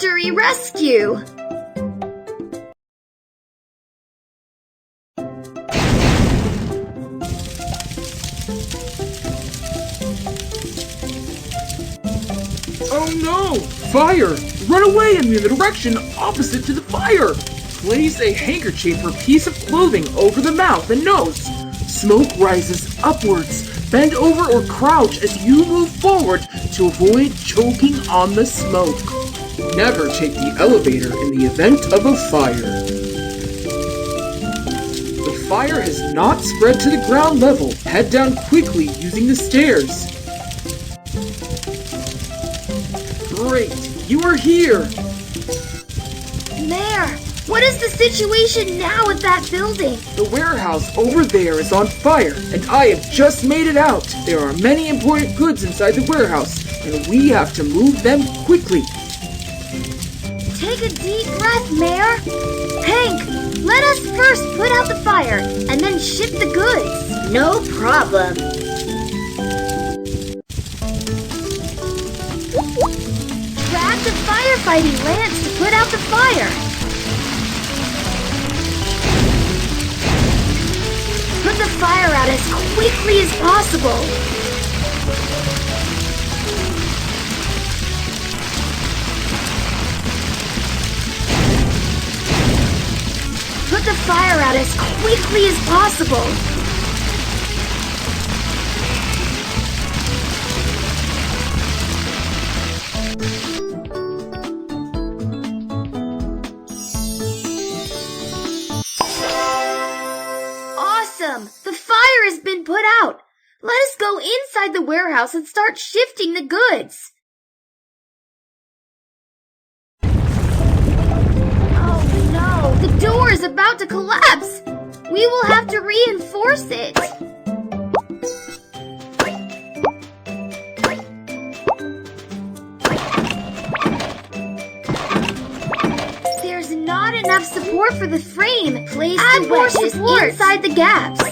Mystery Rescue! Oh no! Fire! Run away in the direction opposite to the fire! Place a handkerchief or piece of clothing over the mouth and nose. Smoke rises upwards. Bend over or crouch as you move forward to avoid choking on the smoke. Never take the elevator in the event of a fire. The fire has not spread to the ground level. Head down quickly using the stairs. Great! You are here! Mayor, what is the situation now at that building? The warehouse over there is on fire, and I have just made it out. There are many important goods inside the warehouse, and we have to move them quickly. Take a deep breath, Mayor. Hank, let us first put out the fire, and then ship the goods. No problem. Drag the firefighting lance to put out the fire. Put the fire out as quickly as possible. Put the fire out as quickly as possible. Awesome! The fire has been put out. Let us go inside the warehouse and start shifting the goods. Oh no! The door is about to collapse! We will have to reinforce it! There's not enough support for the frame! Place the wedges inside the gaps!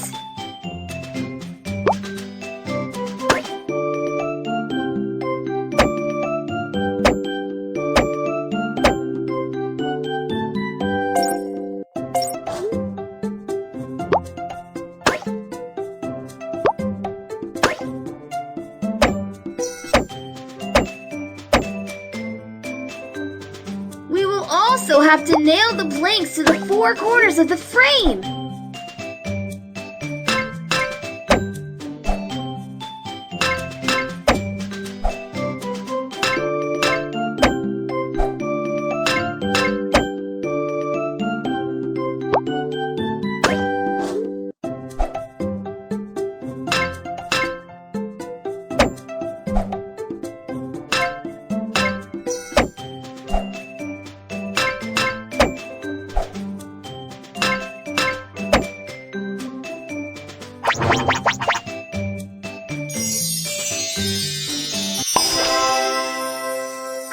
We will also have to nail the planks to the four corners of the frame!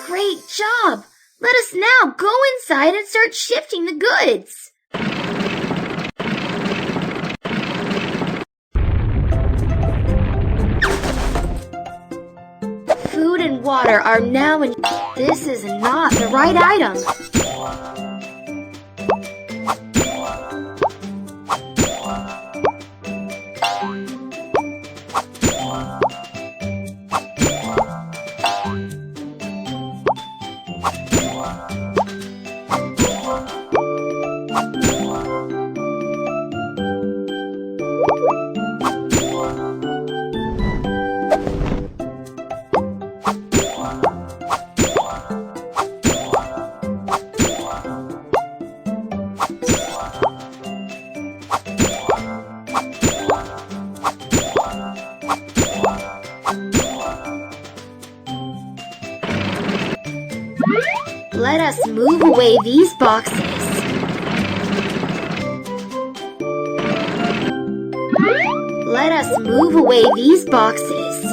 Great job! Let us now go inside and start shifting the goods! Food and water are now in... This is not the right item. Let us move away these boxes. Let us move away these boxes.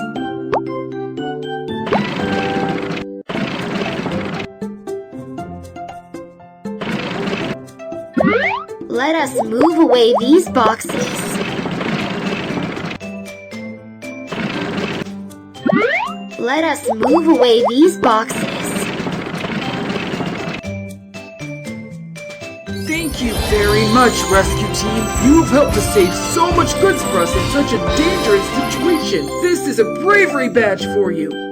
Let us move away these boxes. Let us move away these boxes. Thank you very much, rescue team. You've helped to save so much goods for us in such a dangerous situation. This is a bravery badge for you.